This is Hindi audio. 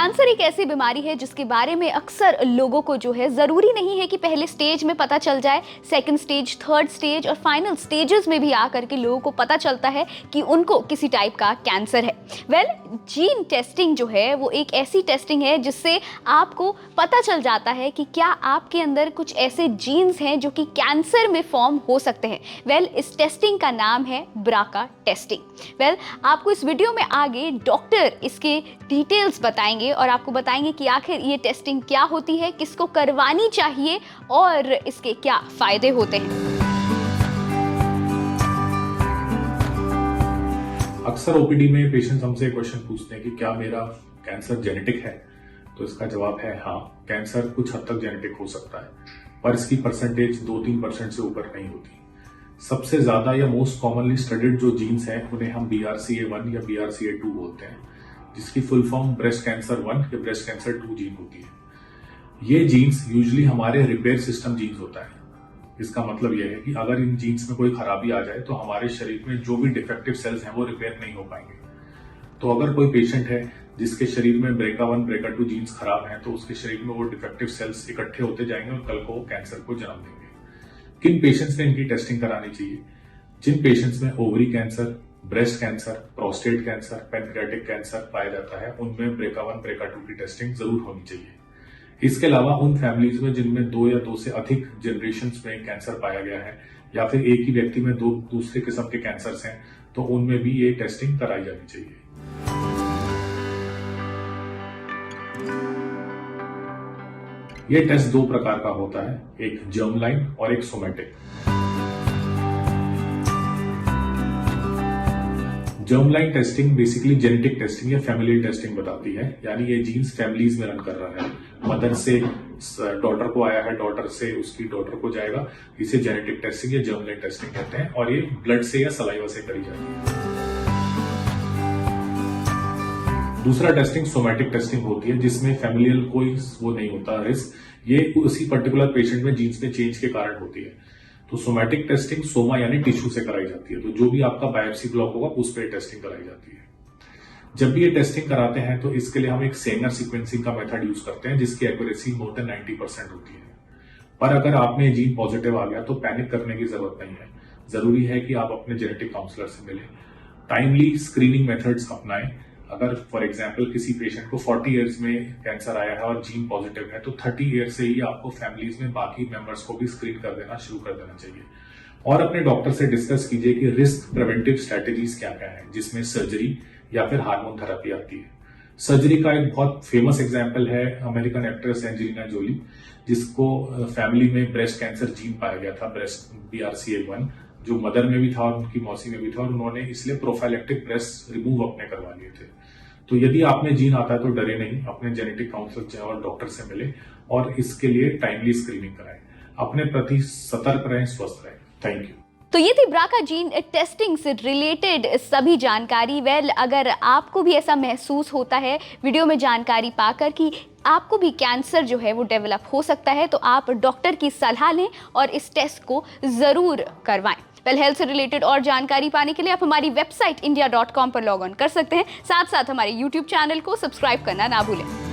कैंसर एक ऐसी बीमारी है जिसके बारे में अक्सर लोगों को जो है ज़रूरी नहीं है कि पहले स्टेज में पता चल जाए, सेकंड स्टेज, थर्ड स्टेज और फाइनल स्टेजेस में भी आकर के लोगों को पता चलता है कि उनको किसी टाइप का कैंसर है। जीन टेस्टिंग जो है वो एक ऐसी टेस्टिंग है जिससे आपको पता चल जाता है कि क्या आपके अंदर कुछ ऐसे जीन्स हैं जो कि कैंसर में फॉर्म हो सकते हैं। इस टेस्टिंग का नाम है ब्राका टेस्टिंग। आपको इस वीडियो में आगे डॉक्टर इसके डिटेल्स बताएंगे और आपको बताएंगे कि आखिर ये टेस्टिंग क्या होती है, किसको करवानी चाहिए और इसके क्या फायदे होते हैं। अक्सर ओपीडी में पेशेंट्स हमसे क्वेश्चन पूछते हैं कि क्या मेरा कैंसर जेनेटिक है। तो इसका जवाब है हाँ, कैंसर कुछ हद तक जेनेटिक हो सकता है, पर इसकी परसेंटेज 2-3% से ऊपर नहीं होती। सबसे ज्यादा या मोस्ट कॉमनली स्टडीड जो जीन्स हैं उन्हें हम BRCA1 या BRCA2 बोलते हैं, जिसकी फुल फॉर्म ब्रेस्ट कैंसर 1 या ब्रेस्ट कैंसर 2 जीन होती है। ये जीन्स यूजुअली हमारे रिपेयर सिस्टम जीन्स होता है। इसका मतलब यह है कि अगर इन जीन्स में कोई खराबी आ जाए तो हमारे शरीर में जो भी डिफेक्टिव सेल्स हैं वो रिपेयर नहीं हो पाएंगे। तो अगर कोई पेशेंट है जिसके शरीर में BRCA1 BRCA2 जीन्स खराब हैं तो उसके शरीर में वो डिफेक्टिव सेल्स इकट्ठे होते जाएंगे और कल को वो कैंसर को जन्म देंगे। किन पेशेंट्स में इनकी टेस्टिंग करानी चाहिए? जिन पेशेंट्स में ovary cancer, breast cancer, prostate cancer, pancreatic cancer पाया जाता है उनमें BRCA1 BRCA2 की टेस्टिंग जरूर होनी चाहिए। इसके अलावा उन फैमिलीज में जिनमें 2 या 2 से अधिक जनरेशन में कैंसर पाया गया है या फिर एक ही व्यक्ति में 2 दूसरे किस्म के कैंसर हैं तो उनमें भी ये टेस्टिंग कराई जानी चाहिए। ये टेस्ट 2 प्रकार का होता है, एक जर्म लाइन और एक somatic. Germ line testing basically genetic testing या फैमिली टेस्टिंग बताती है, यानी ये जीन्स फैमिलीज में रन कर रहा है। मदर से डॉटर को आया है, डॉटर से उसकी डॉटर को जाएगा। इसे जेनेटिक टेस्टिंग या जर्म लाइन टेस्टिंग कहते हैं और ये ब्लड से या सलाइवा से करी जाती है। दूसरा टेस्टिंग सोमैटिक टेस्टिंग होती है जिसमें फैमिलियल कोई वो नहीं होता रिस्क, ये उसी पर्टिकुलर पेशेंट में जीन्स में चेंज के कारण होती है। तो सोमैटिक टेस्टिंग सोमा यानी टिश्यू से कराई जाती है, तो जो भी आपका बायोप्सी ब्लॉक होगा उस पर टेस्टिंग कराई जाती है। जब भी ये टेस्टिंग कराते हैं तो इसके लिए हम एक सेंगर सीक्वेंसिंग का मेथड यूज करते हैं जिसकी एक्यूरेसी मोर देन 90% होती है। पर अगर आप में जीन पॉजिटिव आ गया तो पैनिक करने की जरूरत नहीं है। जरूरी है कि आप अपने जेनेटिक काउंसलर से मिलें, टाइमली स्क्रीनिंग मेथड्स अपनाएं। अगर फॉर एग्जाम्पल किसी पेशेंट को 40 ईयर्स में कैंसर आया है और जीन पॉजिटिव है तो 30 ईयर्स से ही आपको फैमिलीज में बाकी मेंबर्स को भी स्क्रीन कर देना शुरू कर देना चाहिए। और अपने डॉक्टर से डिस्कस कीजिए कि रिस्क प्रिवेंटिव स्ट्रेटेजीज क्या क्या है, जिसमें सर्जरी या फिर हार्मोन थेरेपी आती है। सर्जरी का एक बहुत फेमस एग्जाम्पल है अमेरिकन एक्ट्रेस एंजेलिना जोली, जिसको फैमिली में ब्रेस्ट कैंसर जीन पाया गया था, ब्रेस्ट BRCA1, जो मदर में भी था और उनकी मौसी में भी था, और उन्होंने इसलिए प्रोफाइलेक्टिक ब्रेस्ट रिमूव अपने करवा लिए थे। तो यदि आप में जीन आता है तो डरे नहीं, अपने जेनेटिक काउंसलर और डॉक्टर से मिले और इसके लिए टाइमली स्क्रीनिंग कराएं। अपने प्रति सतर्क रहें, स्वस्थ रहें। Thank you. तो ये थी ब्राका जीन टेस्टिंग से रिलेटेड सभी जानकारी। अगर आपको भी ऐसा महसूस होता है वीडियो में जानकारी पाकर कि आपको भी कैंसर जो है वो डेवलप हो सकता है, तो आप डॉक्टर की सलाह लें और इस टेस्ट को ज़रूर करवाएं। हेल्थ से रिलेटेड और जानकारी पाने के लिए आप हमारी वेबसाइट india.com पर लॉग ऑन कर सकते हैं। साथ साथ हमारे YouTube चैनल को सब्सक्राइब करना ना भूलें।